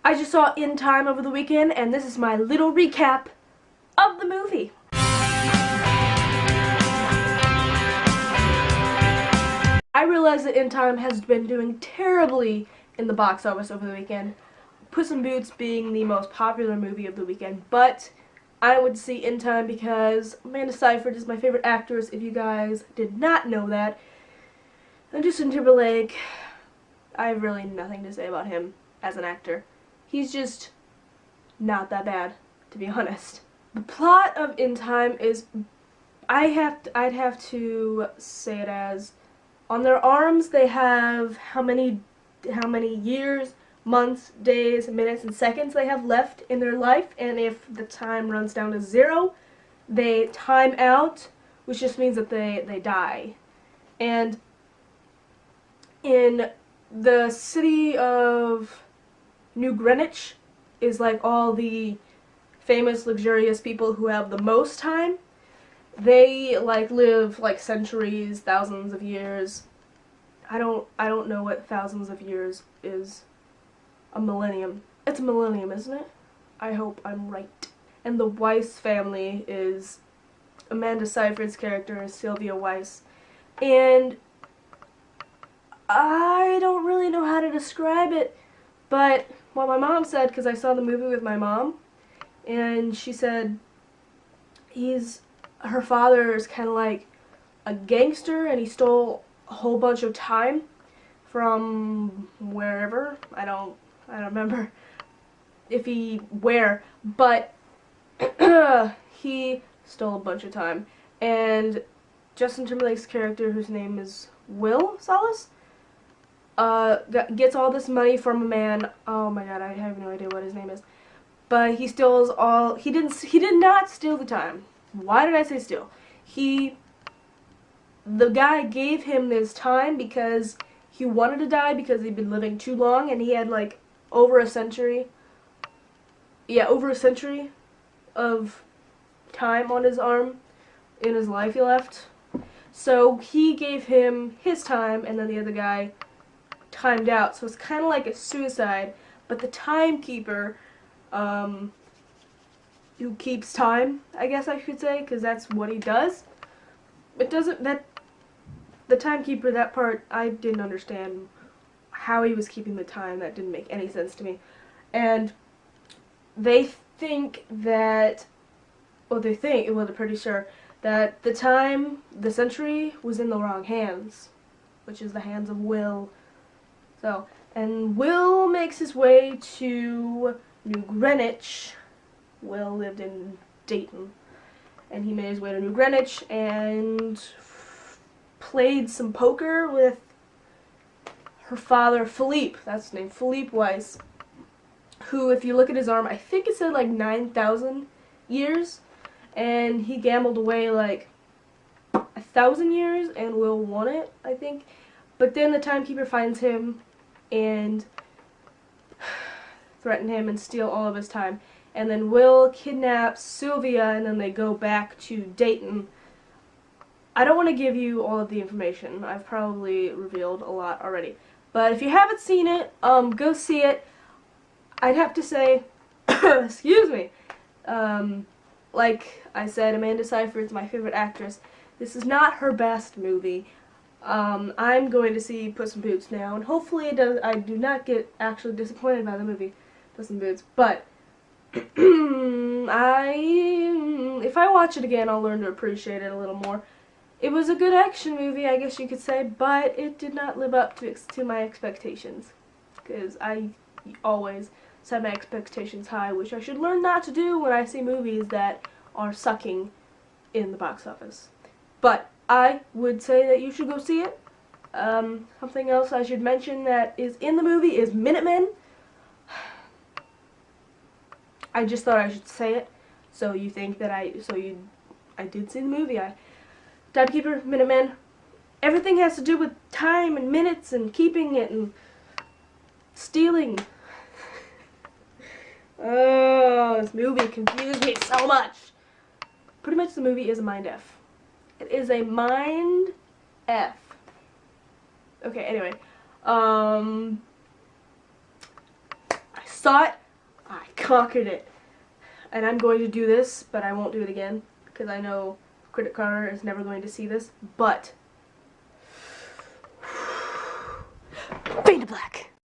I just saw In Time over the weekend, and this is my little recap of the movie. I realize that In Time has been doing terribly in the box office over the weekend, Puss in Boots being the most popular movie of the weekend, but I would see In Time because Amanda Seyfried is my favorite actress, if you guys did not know that. And Justin Timberlake, I have really nothing to say about him as an actor. He's just not that bad, to be honest. The plot of In Time is, I'd have to say it as, on their arms they have how many years, months, days, minutes, and seconds they have left in their life, and if the time runs down to 0, they time out, which just means that they die. And in the city of New Greenwich is like all the famous, luxurious people who have the most time. They like live like centuries, thousands of years. I don't know what thousands of years is. A millennium. It's a millennium, isn't it? I hope I'm right. And the Weiss family is Amanda Seyfried's character is Sylvia Weiss. And I don't really know how to describe it, but well, my mom said, because I saw the movie with my mom, and she said her father is kind of like a gangster, and he stole a whole bunch of time from wherever. I don't remember where, but he stole a bunch of time. And Justin Timberlake's character, whose name is Will Salas, gets all this money from a man. Oh my god, I have no idea what his name is. But he steals all. He did not steal the time. Why did I say steal? The guy gave him this time because he wanted to die because he'd been living too long, and he had like over a century. Yeah, over a century of time on his arm in his life he left. So he gave him his time, and then the other guy timed out. So it's kind of like a suicide, but the timekeeper, who keeps time, I guess I should say, because that's what he does. The timekeeper, that part, I didn't understand how he was keeping the time. That didn't make any sense to me. And they think that, they're pretty sure that the century was in the wrong hands, which is the hands of Will. So, and Will makes his way to New Greenwich. Will lived in Dayton, and he made his way to New Greenwich and played some poker with her father, Philippe. That's his name, Philippe Weiss, who, if you look at his arm, I think it said like 9,000 years, and he gambled away like 1,000 years, and Will won it, I think. But then the timekeeper finds him and threaten him and steal all of his time. And then Will kidnaps Sylvia, and then they go back to Dayton. I don't want to give you all of the information. I've probably revealed a lot already. But if you haven't seen it, go see it. I'd have to say, excuse me, like I said, Amanda Seyfried is my favorite actress. This is not her best movie. I'm going to see Puss in Boots now, and hopefully I do not get actually disappointed by the movie Puss in Boots, but if I watch it again, I'll learn to appreciate it a little more. It was a good action movie, I guess you could say, but it did not live up to my expectations, because I always set my expectations high, which I should learn not to do when I see movies that are sucking in the box office. But I would say that you should go see it. Something else I should mention that is in the movie is Minutemen. I just thought I should say it, so you think that I did see the movie. Timekeeper, Minutemen, everything has to do with time and minutes and keeping it and stealing. Oh, this movie confused me so much. Pretty much the movie is a mind F. It is a mind F. Okay, anyway. I saw it, I conquered it. And I'm going to do this, but I won't do it again, because I know Critic Carter is never going to see this, but Fade to Black.